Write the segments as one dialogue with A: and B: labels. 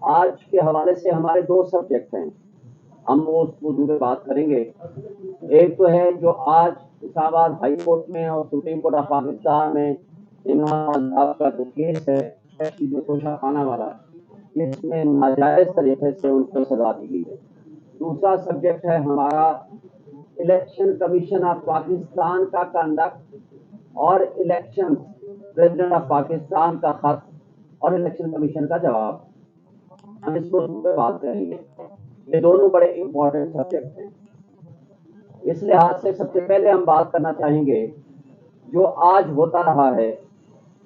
A: آج کے حوالے سے ہمارے دو سبجیکٹ ہیں، ہم وہ اس موضوع پہ بات کریں گے۔ ایک تو ہے جو آج اسلام آباد ہائی کورٹ میں اور سپریم کورٹ آف پاکستان میں امام صاحب کا جو کیس ہے جو توشہ خانہ والا، اس میں ناجائز طریقے سے ان کو سزا دی گئی ہے۔ دوسرا سبجیکٹ ہے ہمارا الیکشن کمیشن آف پاکستان کا کنڈکٹ اور الیکشن پریزیڈنٹ آف پاکستان کا خط اور الیکشن کمیشن کا جواب۔ ہم اس کو بات کریں گے، یہ دونوں بڑے امپورٹنٹ سبجیکٹ ہیں۔ اس لحاظ سے سب سے پہلے ہم بات کرنا چاہیں گے جو آج ہوتا رہا ہے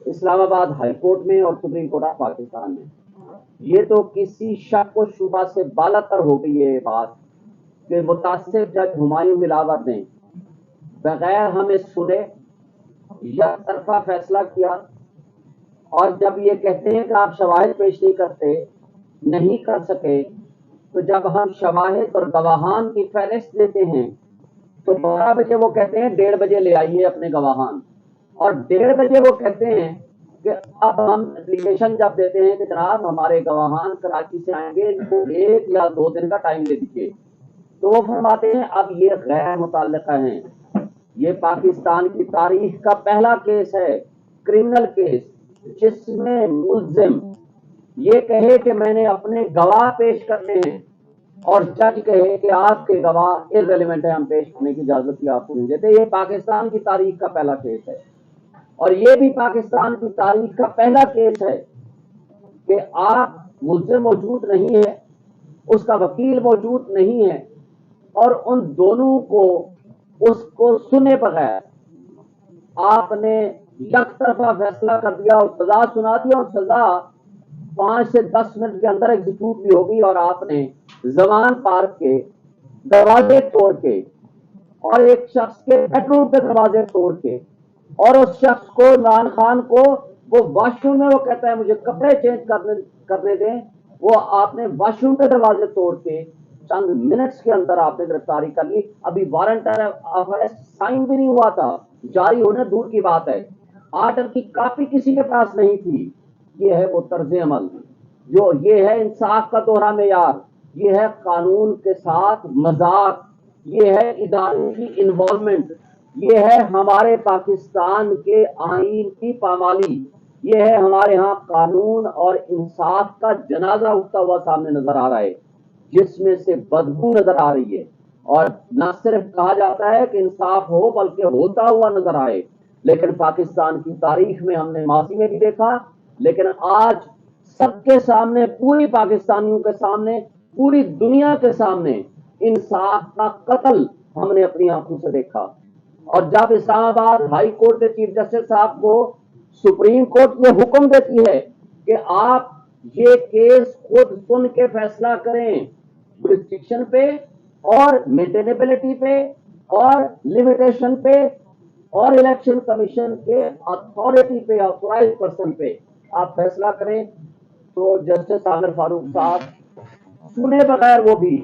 A: اسلام آباد ہائی کورٹ میں اور سپریم کورٹ آف پاکستان میں۔ یہ تو کسی شک و شبہ سے بالاتر ہو گئی ہے یہ بات کہ متاثر جج ہمایوں بلاور نے بغیر ہمیں سنے یک طرفہ فیصلہ کیا، اور جب یہ کہتے ہیں کہ آپ شواہد پیش نہیں کر سکے، تو جب ہم شواہد اور گواہان کی فہرست دیتے ہیں تو 12 بجے وہ کہتے ہیں 1:30 بجے لے آئیے اپنے گواہان، اور 1:30 بجے وہ کہتے ہیں کہ اب ہم اپلیکیشن جب دیتے ہیں کہ جناب ہمارے گواہان کراچی سے آئیں گے، ان کو 1 یا 2 دن کا ٹائم دے دیجیے، تو وہ فرماتے ہیں اب یہ غیر متعلقہ ہیں۔ یہ پاکستان کی تاریخ کا پہلا کیس ہے، کرمنل کیس، جس میں ملزم یہ کہے کہ میں نے اپنے گواہ پیش کرنے ہیں اور جج کہے کہ آپ کے گواہ irrelevant ہے، ہم پیش کرنے کی اجازت کی آپ کو نہیں دیتے۔ یہ پاکستان کی تاریخ کا پہلا کیس ہے، اور یہ بھی پاکستان کی تاریخ کا پہلا کیس ہے کہ آپ ملزم موجود نہیں ہے، اس کا وکیل موجود نہیں ہے، اور ان دونوں کو اس کو سنے بغیر آپ نے یک طرفہ فیصلہ کر دیا اور سزا سنا دیا، اور سزا 5 سے 10 منٹ کے اندر ایگزیکیوٹ بھی ہوگی، اور آپ نے زمان پارک کے دروازے توڑ کے اور ایک شخص کے بیڈ روم کے دروازے توڑ کے، اور اس شخص کو عمران خان کو وہ واش روم میں وہ کہتا ہے مجھے کپڑے چینج کرنے دیں، وہ آپ نے واش روم کے دروازے توڑ کے چند منٹس کے اندر آپ نے گرفتاری کر لی۔ ابھی وارنٹ آف ارسٹ سائن بھی نہیں ہوا تھا، جاری ہونے دور کی بات ہے، آرڈر کی کاپی کسی کے پاس نہیں تھی۔ یہ ہے وہ طرز عمل، جو یہ ہے انصاف کا دوہرا معیار، یہ ہے قانون کے ساتھ مذاق، یہ ہے اداروں کی انوالومنٹ، یہ ہے ہمارے پاکستان کے آئین کی پامالی، یہ ہے ہمارے ہاں قانون اور انصاف کا جنازہ اٹھتا ہوا سامنے نظر آ رہا ہے، جس میں سے بدبو نظر آ رہی ہے، اور نہ صرف کہا جاتا ہے کہ انصاف ہو بلکہ ہوتا ہوا نظر آئے۔ لیکن پاکستان کی تاریخ میں ہم نے ماضی میں بھی دیکھا، لیکن آج سب کے سامنے، پوری پاکستانیوں کے سامنے، پوری دنیا کے سامنے انصاف کا قتل ہم نے اپنی آنکھوں سے دیکھا۔ اور جب اسلام آباد ہائی کورٹ کے چیف جسٹس صاحب کو سپریم کورٹ یہ حکم دیتی ہے کہ آپ یہ کیس خود سن کے فیصلہ کریں جوریسڈکشن پہ اور مینٹینیبلٹی پہ اور لمیٹیشن پہ اور الیکشن کمیشن کے اتھارٹی پہ، آتھورائز پرسن پہ آپ فیصلہ کریں، تو جسٹس عامر فاروق صاحب سنے بغیر وہ بھی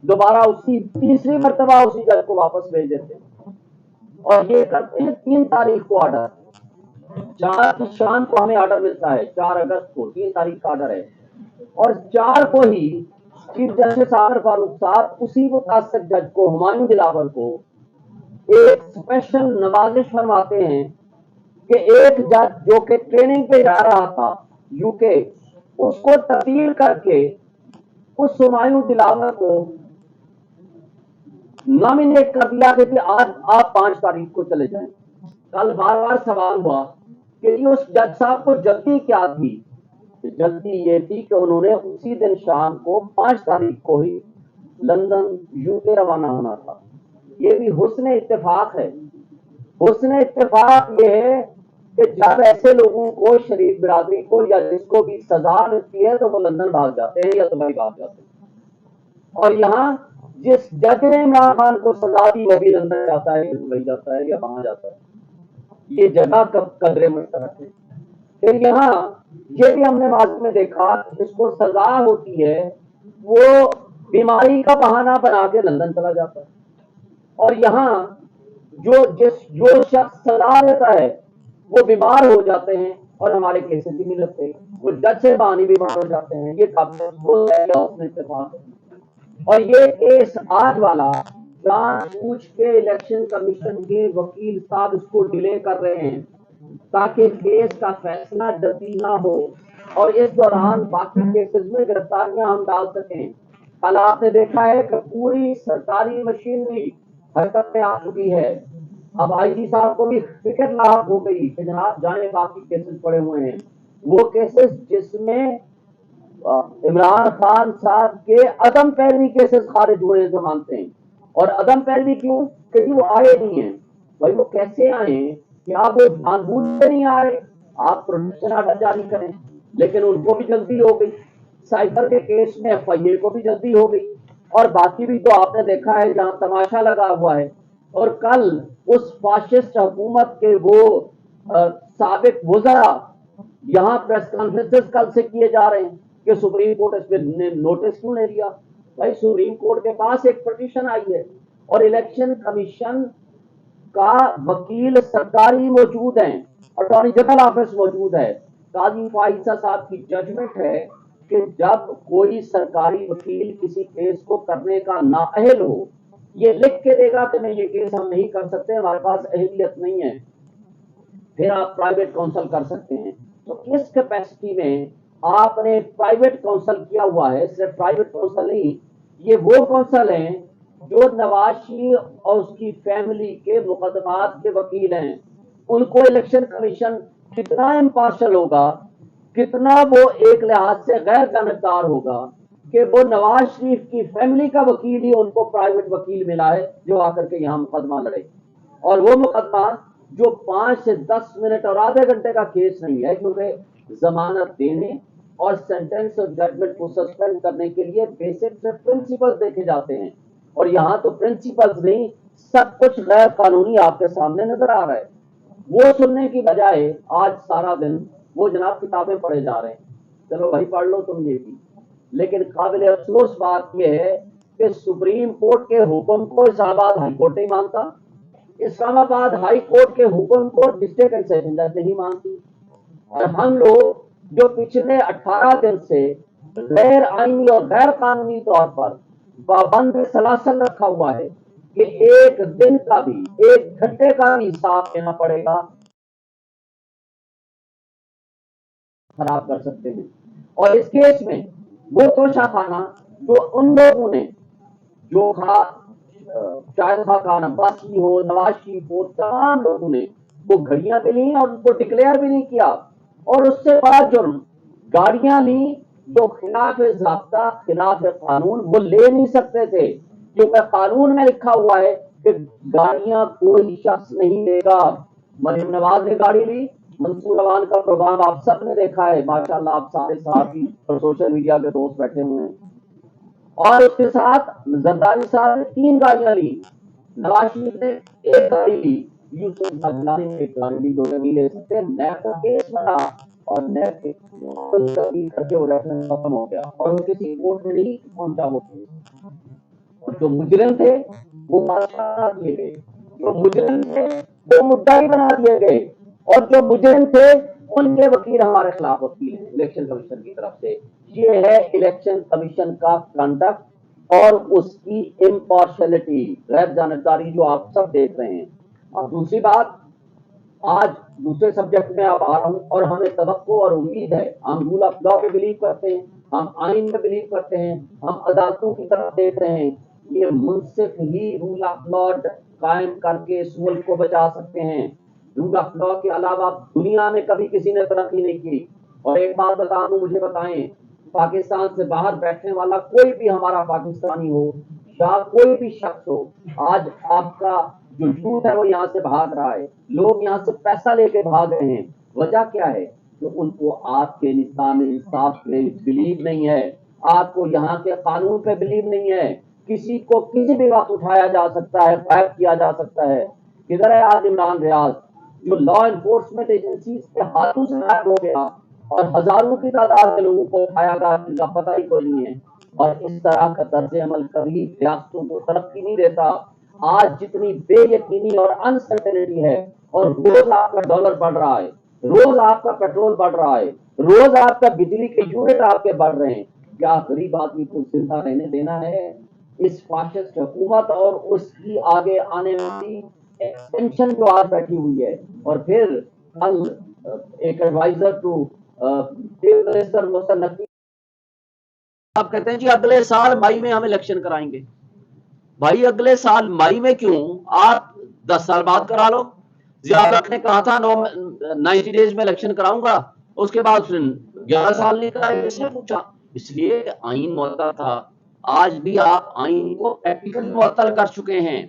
A: دوبارہ اسی تیسری مرتبہ اسی جج کو واپس بھیج دیتے ہیں، اور یہ کرتے ہیں 3 تاریخ کو آرڈر، 4 کی شام کو ہمیں آرڈر ملتا ہے، 4 اگست کو 3 تاریخ کا آرڈر ہے، اور 4 کو ہی چیف جسٹس عامر فاروق صاحب اسی متاثر جج کو ہمایوں بلاور کو ایک اسپیشل نوازش فرماتے ہیں کہ ایک جج جو کہ ٹریننگ پہ جا رہا تھا یو کے، اس کو تبدیل کر کے اس ہمایوں بلاور کو نامینیٹ کر دیا کہ آج آپ 5 تاریخ کو چلے جائیں۔ کل بار بار سوال ہوا کہ اس جج صاحب کو جلدی کیا تھی؟ جلدی یہ تھی کہ انہوں نے اسی دن شام کو 5 تاریخ کو ہی لندن یو کے روانہ ہونا تھا۔ یہ بھی حسن اتفاق ہے، حسن اتفاق یہ ہے کہ جب ایسے لوگوں کو، شریف برادری کو یا جس کو بھی سزا ملتی ہے تو وہ لندن بھاگ جاتے ہیں یا دبئی بھاگ جاتے ہیں، اور یہاں جس جج نے عمران خان کو سزا دی وہ بھی لندن جاتا ہے، دبئی جاتا ہے یا وہاں جاتا ہے۔ یہ جگہ قدرے مشترک ہے۔ پھر یہاں یہ بھی ہم نے ماضی میں دیکھا، جس کو سزا ہوتی ہے وہ بیماری کا بہانہ بنا کے لندن چلا جاتا ہے، اور یہاں جو شخص سزا لیتا ہے وہ بیمار ہو جاتے ہیں اور ہمارے کیسز بھی نہیں لگتے، وہ جج سے بہانے بھی باہر ہو جاتے ہیں، یہ قابل اتفاق ہے۔ اور یہ کیس آج والا جان بوجھ کے الیکشن کمیشن کے وکیل صاحب اس کو ڈیلے کر رہے ہیں تاکہ کیس کا فیصلہ جلدی نہ ہو اور اس دوران باقی کیسز میں گرفتاریاں ہم ڈال سکیں۔ کل آپ نے دیکھا ہے کہ پوری سرکاری مشینری حرکت میں آ چکی ہے۔ اب آئی جی صاحب کو بھی فکر لاحق ہو گئی کہ جناب جانے باقی کیسز پڑے ہوئے ہیں، وہ کیسز جس میں عمران خان صاحب کے عدم پیروی کیسز خارج ہوئے ہیں ضمانتیں ہیں۔ اور عدم پیروی کیوں کہ وہ آئے نہیں ہیں، بھائی وہ کیسے آئے؟ کیا وہ جان بوجھ سے نہیں آئے؟ آپ پروٹیکشن آرڈر جاری کریں، لیکن ان کو بھی جلدی ہو گئی۔ سائبر کے کیس میں ایف آئی اے کو بھی جلدی ہو گئی، اور باقی بھی تو آپ نے دیکھا ہے جہاں تماشا لگا ہوا ہے۔ اور کل اس فاشسٹ حکومت کے وہ سابق وزراء یہاں پریس کانفرنس کل سے کیے جا رہے ہیں کہ سپریم کورٹ اس پہ نوٹس کیوں نہیں لیا؟ بھائی سپریم کورٹ کے پاس ایک پٹیشن آئی ہے اور الیکشن کمیشن کا وکیل سرکاری موجود ہیں، اٹارنی جنرل آفس موجود ہے، قاضی فائزہ صاحب کی ججمنٹ ہے کہ جب کوئی سرکاری وکیل کسی کیس کو کرنے کا نااہل ہو، یہ لکھ کے دے گا کہ نہیں یہ کیس ہم نہیں کر سکتے، ہمارے پاس اہلیت نہیں ہے، پھر آپ پرائیویٹ کونسل کر سکتے ہیں۔ تو اس کیپیسٹی میں آپ نے پرائیویٹ کونسل کیا ہوا ہے، صرف پرائیویٹ کونسل نہیں، یہ وہ کونسل ہیں جو نواز شریف اور اس کی فیملی کے مقدمات کے وکیل ہیں۔ ان کو الیکشن کمیشن کتنا امپارشل ہوگا، کتنا وہ ایک لحاظ سے غیر جانبدار ہوگا کہ وہ نواز شریف کی فیملی کا وکیل ہی ان کو پرائیویٹ وکیل ملا ہے جو آ کر کے یہاں مقدمہ لڑے، اور وہ مقدمہ جو 5 سے 10 منٹ اور آدھے گھنٹے کا کیس نہیں ہے، کیونکہ ضمانت دینے اور سینٹینس اور ججمنٹ کو سسپینڈ کرنے کے لیے بیسک سے پرنسپل دیکھے جاتے ہیں، اور یہاں تو پرنسپل نہیں، سب کچھ غیر قانونی آپ کے سامنے نظر آ رہا ہے۔ وہ سننے کی بجائے آج سارا دن وہ جناب کتابیں پڑھے جا رہے ہیں، چلو بھائی پڑھ لو تم یہ بھی، لیکن قابل افسوس بات یہ ہے کہ سپریم کورٹ کے حکم کو اسلام آباد ہائی کورٹ نہیں مانتا، اسلام آباد ہائی کورٹ کے حکم کو ڈسٹرکٹ اینڈ سیشن جج نہیں مانتی، اور ہم لوگ جو پچھلے 18 دن سے غیر آئینی اور غیر قانونی طور پر پابند سلاسل رکھا ہوا ہے کہ ایک دن کا بھی، ایک گھنٹے کا بھی حساب دینا پڑے گا، خراب کر سکتے ہیں۔ اور اس کیس میں وہ توشہ خانہ جو ان لوگوں نے جو شاہد خاقان عباسی ہو، نواز شریف ہو، تمام لوگوں نے وہ گھڑیاں بھی لیں اور ان کو ڈکلیئر بھی نہیں کیا، اور اس سے بڑا جرم گاڑیاں لی جو خلاف ضابطہ خلاف قانون وہ لے نہیں سکتے تھے، کیونکہ قانون میں لکھا ہوا ہے کہ گاڑیاں کوئی شخص نہیں لے گا۔ مریم نواز نے گاڑی لی، منصور عوان کا پروگرام آپ سب نے دیکھا ہے، ماشاءاللہ آپ سارے صحافی اور سوشل میڈیا کے دوست بیٹھے ہوئے ہیں، اور اس کے ساتھ زرداری صاحب نے 3 گاڑیاں لی، نواز شریف نے 1 گاڑی لی، یوسف زرداری نے 1 گاڑی لی، 2 نہیں لے سکتے، نیب کا کیس بنا اور نیب کے کر کے وہ ریفرنس ختم ہو گیا اور وہ کسی کورٹ میں نہیں پہنچا وہ کیس۔ اور جو مجرم تھے وہ بادشاہ بنا دیے گئے، جو مجرم تھے وہ مدعی بنا دیے گئے، اور جو مجرم تھے ان کے وکیل ہمارے خلاف وکیل ہیں الیکشن کمیشن کی طرف سے۔ یہ ہے الیکشن کمیشن کا کنڈکٹ اور اس کی امپارشلٹی، غیر جانبداری جو آپ سب دیکھ رہے ہیں۔ اب دوسری بات، آج دوسرے سبجیکٹ میں آپ آ رہا ہوں، اور ہمیں توقع اور امید ہے، ہم رول آف لا پہ بلیو کرتے ہیں، ہم آئین میں بلیو کرتے ہیں، ہم عدالتوں کی طرف دیکھ رہے ہیں، یہ منصف ہی رول آف لا قائم کر کے اس ملک کو بچا سکتے ہیں۔ رول آف لا کے علاوہ دنیا میں کبھی کسی نے ترقی نہیں کی۔ اور ایک بات بتا دوں، مجھے بتائیں، پاکستان سے باہر بیٹھنے والا کوئی بھی ہمارا پاکستانی ہو یا کوئی بھی شخص ہو، آج آپ کا جو یوتھ ہے وہ یہاں سے بھاگ رہا ہے، لوگ یہاں سے پیسہ لے کے بھاگ رہے ہیں، وجہ کیا ہے؟ کہ ان کو آپ کے نظام انصاف پہ بلیو نہیں ہے، آپ کو یہاں کے قانون پہ بلیو نہیں ہے، کسی کو کسی بھی وقت اٹھایا جا سکتا ہے، غائب کیا جا سکتا ہے۔ کدھر ہے آج عمران ریاض جو لا انفورسمنٹ ایجنسیز کے ہاتھوں سے غائب ہو گیا اور ہزاروں کی تعداد میں لوگوں کو اٹھایا گیا جن کا پتہ ہی کوئی نہیں ہے؟ اور اس طرح کا طرز عمل کبھی ریاستوں کو ترقی نہیں دیتا۔ آج جتنی بے یقینی اور انسرٹنٹی ہے اور روز آپ کا ڈالر بڑھ رہا ہے، روز آپ کا پیٹرول بڑھ رہا ہے, روز آپ کا بجلی کے یونٹ آپ کے بڑھ رہے ہیں. کیا غریب آدمی کو زندہ رہنے دینا ہے اس فاشسٹ حکومت اور اس کی آگے آنے والی ایکسٹینشن جو آج بیٹھی ہوئی ہے؟ اور پھر کل ایک advisor to minister Mohsin Naqvi آپ کہتے ہیں جی اگلے سال مئی میں ہم الیکشن کرائیں گے. بھائی اگلے سال مئی میں کیوں, آپ 10 سال بعد کرا لو. ضیاء الحق نے کہا تھا 90 ڈیز میں الیکشن کراؤں گا, اس کے بعد پھر 11 سال نہیں کرائے, اس نے پوچھا. اس لیے آئین معطل تھا. آج بھی آپ آئین کو پریکٹیکلی معطل کر چکے ہیں.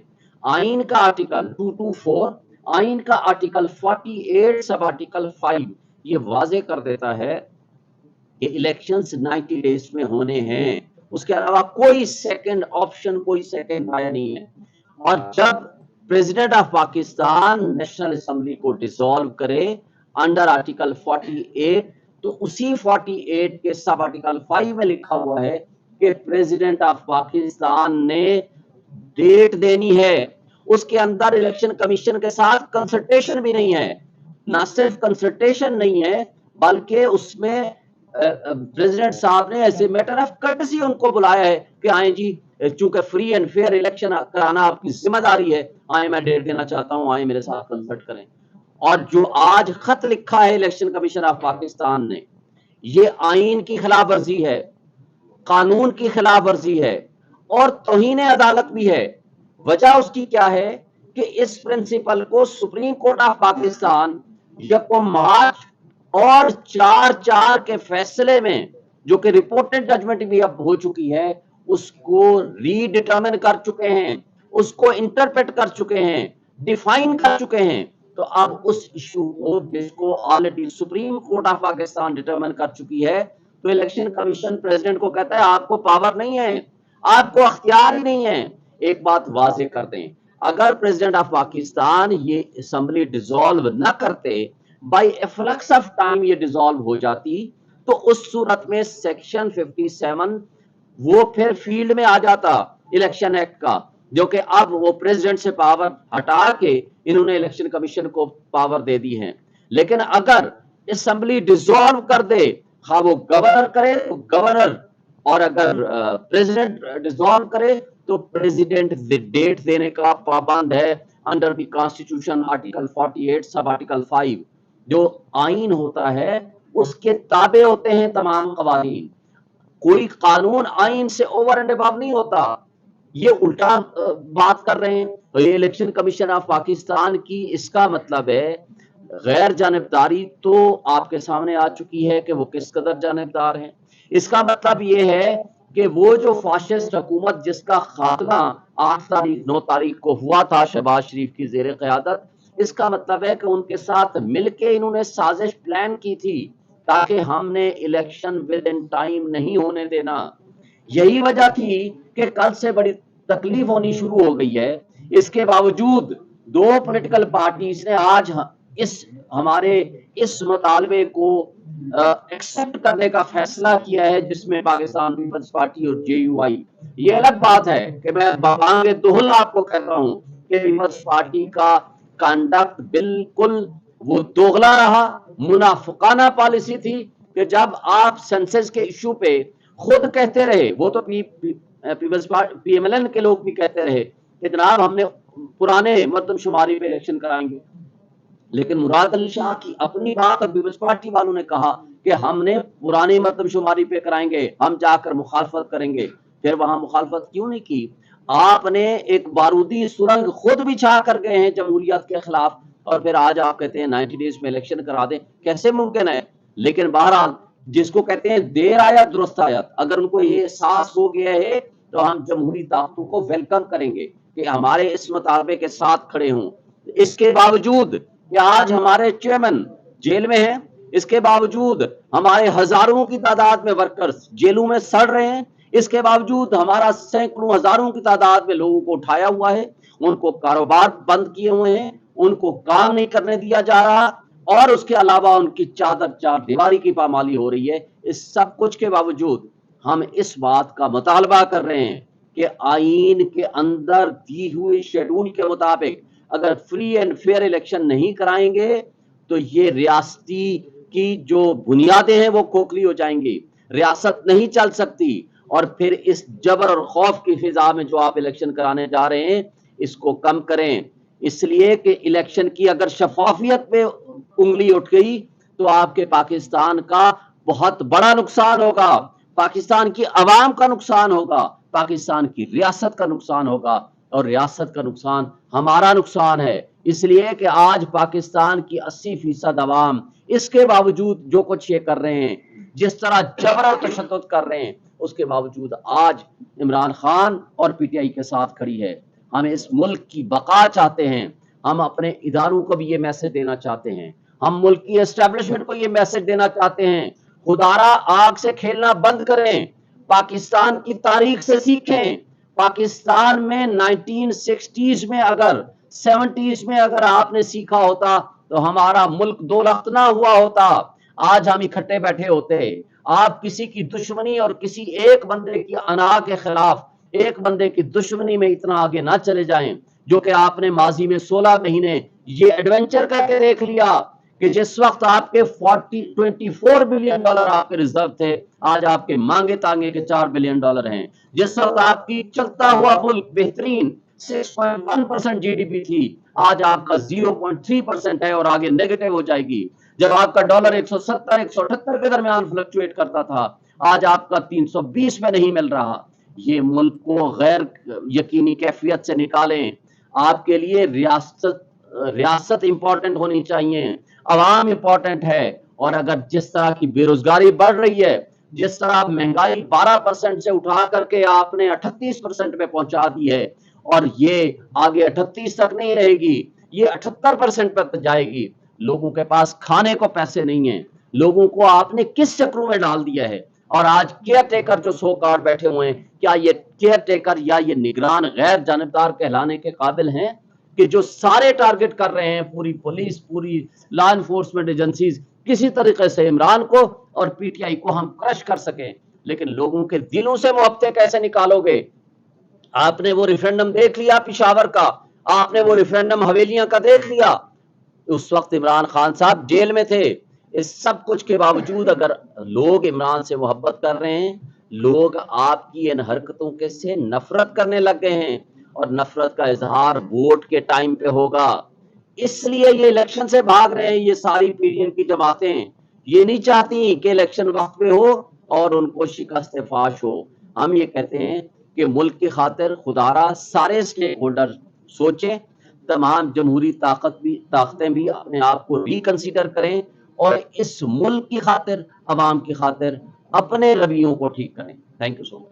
A: آئین کا آرٹیکل 224, آئین کا آرٹیکل 48 سب آرٹیکل 5 یہ واضح کر دیتا ہے کہ الیکشنز 90 ڈیز میں ہونے ہیں. اس کے علاوہ کوئی سیکنڈ آپشن, کوئی سیکنڈ رائے نہیں ہے. اور جب president of Pakistan national assembly کو ڈیزالو کرے انڈر آرٹیکل 48, تو اسی 48 کے سب آرٹیکل 5 میں لکھا ہوا ہے کہ پریزیڈنٹ آف پاکستان نے ڈیٹ دینی ہے. اس کے اندر الیکشن کمیشن کے ساتھ کنسلٹیشن بھی نہیں ہے. نہ صرف کنسلٹیشن نہیں ہے بلکہ اس میں پریزیڈنٹ صاحب نے ایسے میٹر آف کرٹسی ان کو بلایا ہے کہ آئیں جی, چونکہ فری اینڈ فیئر الیکشن کرانا آپ کی ذمہ داری ہے, آئیں میں ڈیٹ دینا چاہتا ہوں, آئیں میرے ساتھ کنسلٹ کریں. اور جو آج خط لکھا ہے الیکشن کمیشن آف پاکستان نے, یہ آئین کی خلاف ورزی ہے, قانون کی خلاف ورزی ہے اور توہین عدالت بھی ہے. وجہ اس کی کیا ہے کہ اس پرنسپل کو سپریم کورٹ آف پاکستان یکم مارچ اور 4/4 کے فیصلے میں, جو کہ رپورٹڈ ججمنٹ بھی اب ہو چکی ہے, اس کو ری ڈیٹرمن کر چکے ہیں, اس کو انٹرپریٹ کر چکے ہیں, ڈیفائن کر چکے ہیں. تو اب اس ایشو کو جس کو already supreme court of Pakistan determine کر چکی ہے, تو الیکشن کمیشن پریزیڈنٹ کو کہتا ہے آپ کو پاور نہیں ہے, آپ کو اختیار ہی نہیں ہے. ایک بات واضح کر دیں, اگر پریزیڈنٹ آف پاکستان یہ اسمبلی ڈیزالو نہ کرتے, بائی افلکس آف ٹائم یہ ڈیزالو ہو جاتی, تو اس صورت میں سیکشن 57 وہ پھر فیلڈ میں آ جاتا الیکشن ایکٹ کا, جو کہ اب وہ پریزیڈنٹ سے پاور ہٹا کے انہوں نے الیکشن کمیشن کو پاور دے دی ہے. لیکن اگر اسمبلی ڈیزالو کر دے, ہاں وہ گورنر کرے تو گورنر, اور اگر پریزیڈنٹ ڈیزالو کرے تو پریزیڈنٹ ڈیٹ دینے کا پابند ہے under the constitution article 48 sub article 5. جو آئین ہوتا ہے اس کے تابع ہوتے ہیں تمام قوانین. کوئی قانون آئین سے اوور اینڈ ابو نہیں ہوتا. یہ الٹا بات کر رہے ہیں. یہ الیکشن کمیشن آف پاکستان کی اس کا مطلب ہے غیر جانبداری, تو آپ کے سامنے آ چکی ہے کہ وہ کس قدر جانبدار ہیں. اس کا مطلب یہ ہے کہ وہ جو فاشسٹ حکومت جس کا خاتمہ 9 تاریخ کو ہوا تھا شہباز شریف کی زیر قیادت, اس کا مطلب ہے کہ ان کے ساتھ مل کے انہوں نے سازش پلان کی تھی تاکہ ہم نے الیکشن ود ان ٹائم نہیں ہونے دینا. یہی وجہ تھی کہ کل سے بڑی تکلیف ہونی شروع ہو گئی ہے. اس کے باوجود دو پولیٹیکل پارٹیز نے آج ہمارے اس مطالبے کو ایکسپٹ کرنے کا فیصلہ کیا ہے, جس میں پاکستان پیپلز پارٹی اور جے یو آئی. یہ الگ بات ہے کہ میں بابانگ دہل آپ کو کہتا ہوں کہ پیپلز پارٹی کا کنڈکٹ بالکل وہ دوغلا رہا, منافقانہ پالیسی تھی کہ جب آپ سینسس کے ایشو پہ خود کہتے رہے, وہ تو peoples P M L N کے لوگ بھی کہتے رہے کہ جناب ہم نے پرانے مردم شماری پہ الیکشن کرائیں گے, لیکن مراد علی شاہ کی اپنی بات اور پیپلز پارٹی والوں نے کہا کہ ہم نے پرانی مردم شماری پہ کرائیں گے, ہم جا کر مخالفت کریں گے. پھر وہاں مخالفت کیوں نہیں کی؟ آپ نے ایک بارودی سرنگ خود بچھا کر گئے ہیں جمہوریت کے خلاف, اور پھر آج آپ کہتے ہیں 90 ڈیز میں الیکشن کرا دیں. کیسے ممکن ہے؟ لیکن بہرحال جس کو کہتے ہیں دیر آیا درست آیا, اگر ان کو یہ احساس ہو گیا ہے تو ہم جمہوری طاقتوں کو ویلکم کریں گے کہ ہمارے اس مطالبے کے ساتھ کھڑے ہوں. اس کے باوجود کہ آج ہمارے چیئرمین جیل میں ہیں, اس کے باوجود ہمارے ہزاروں کی تعداد میں ورکرز جیلوں میں سڑ رہے ہیں, اس کے باوجود ہمارا سینکڑوں ہزاروں کی تعداد میں لوگوں کو اٹھایا ہوا ہے, ان کو کاروبار بند کیے ہوئے ہیں, ان کو کام نہیں کرنے دیا جا رہا, اور اس کے علاوہ ان کی چار دیواری کی پامالی ہو رہی ہے. اس سب کچھ کے باوجود ہم اس بات کا مطالبہ کر رہے ہیں کہ آئین کے اندر دی ہوئی شیڈول کے مطابق اگر فری اینڈ فیئر الیکشن نہیں کرائیں گے تو یہ ریاستی کی جو بنیادیں ہیں وہ کھوکھلی ہو جائیں گی، ریاست نہیں چل سکتی. اور پھر اس جبر اور خوف کی فضا میں جو آپ الیکشن کرانے جا رہے ہیں اس کو کم کریں، اس لیے کہ الیکشن کی اگر شفافیت پہ انگلی اٹھ گئی تو آپ کے پاکستان کا بہت بڑا نقصان ہوگا، پاکستان کی عوام کا نقصان ہوگا، پاکستان کی ریاست کا نقصان ہوگا، اور ریاست کا نقصان ہمارا نقصان ہے. اس لیے کہ آج پاکستان کی 80% عوام اس کے باوجود جو کچھ یہ کر رہے ہیں، جس طرح جبر و تشدد کر رہے ہیں، اس کے باوجود آج عمران خان اور پی ٹی آئی کے ساتھ کھڑی ہے. ہم اس ملک کی بقا چاہتے ہیں، ہم اپنے اداروں کو بھی یہ میسج دینا چاہتے ہیں، ہم ملک کی اسٹیبلشمنٹ کو یہ میسج دینا چاہتے ہیں، خدارا آگ سے کھیلنا بند کریں، پاکستان کی تاریخ سے سیکھیں. پاکستان میں 1960s میں اگر 70s میں اگر آپ نے سیکھا ہوتا تو ہمارا ملک دو لخت نہ ہوا ہوتا، آج ہم اکٹھے بیٹھے ہوتے. آپ کسی کی دشمنی اور کسی ایک بندے کی انا کے خلاف ایک بندے کی دشمنی میں اتنا آگے نہ چلے جائیں جو کہ آپ نے ماضی میں 16 مہینے یہ ایڈونچر کر کے دیکھ لیا کہ جس وقت آپ کے 24 بلین ڈالر آپ کے ریزرو تھے، آج آپ کے مانگے تانگے کے 4 بلین ڈالر ہیں. جس وقت آپ کی چلتا ہوا ملک بہترین 6.1% جی ڈی پی تھی، آج آپ کا 0.3% ہے اور آگے نیگیٹو ہو جائے گی. جب آپ کا ڈالر 170 178 کے درمیان فلکچویٹ کرتا تھا، آج آپ کا 320 میں نہیں مل رہا. یہ ملک کو غیر یقینی کیفیت سے نکالیں. آپ کے لیے ریاست امپورٹنٹ ہونی چاہیے، عوام امپورٹنٹ ہے. اور اگر جس طرح کی بے روزگاری بڑھ رہی ہے، جس طرح مہنگائی 12% سے اٹھا کر کے آپ نے 38% پہ پہنچا دی ہے، اور یہ آگے 38 تک نہیں رہے گی، یہ 78% پر جائے گی. لوگوں کے پاس کھانے کو پیسے نہیں ہیں، لوگوں کو آپ نے کس چکروں میں ڈال دیا ہے. اور آج کیئر ٹیکر جو سو کارڈ بیٹھے ہوئے ہیں، کیا یہ کیئر ٹیکر یا یہ نگران غیر جانبدار کہلانے کے قابل ہیں کہ جو سارے ٹارگٹ کر رہے ہیں، پوری پولیس، پوری لا انفورسمنٹ ایجنسیز، کسی طریقے سے عمران کو اور پی ٹی آئی کو ہم کرش کر سکیں. لیکن لوگوں کے دلوں سے محبتیں کیسے نکالو گے؟ آپ نے وہ ریفرینڈم دیکھ لیا پشاور کا، آپ نے وہ ریفرینڈم حویلیاں کا دیکھ لیا. اس وقت عمران خان صاحب جیل میں تھے. اس سب کچھ کے باوجود اگر لوگ عمران سے محبت کر رہے ہیں، لوگ آپ کی ان حرکتوں کے سے نفرت کرنے لگ گئے ہیں، اور نفرت کا اظہار ووٹ کے ٹائم پہ ہوگا. اس لیے یہ الیکشن سے بھاگ رہے ہیں. یہ ساری پیڑھیوں کی جماعتیں یہ نہیں چاہتی کہ الیکشن وقت پہ ہو اور ان کو شکست فاش ہو. ہم یہ کہتے ہیں کہ ملک کی خاطر خدارا سارے سٹیک ہولڈر سوچیں، تمام جمہوری طاقتیں بھی اپنے آپ کو ریکنسیڈر کریں اور اس ملک کی خاطر، عوام کی خاطر اپنے رویوں کو ٹھیک کریں. Thank you so much.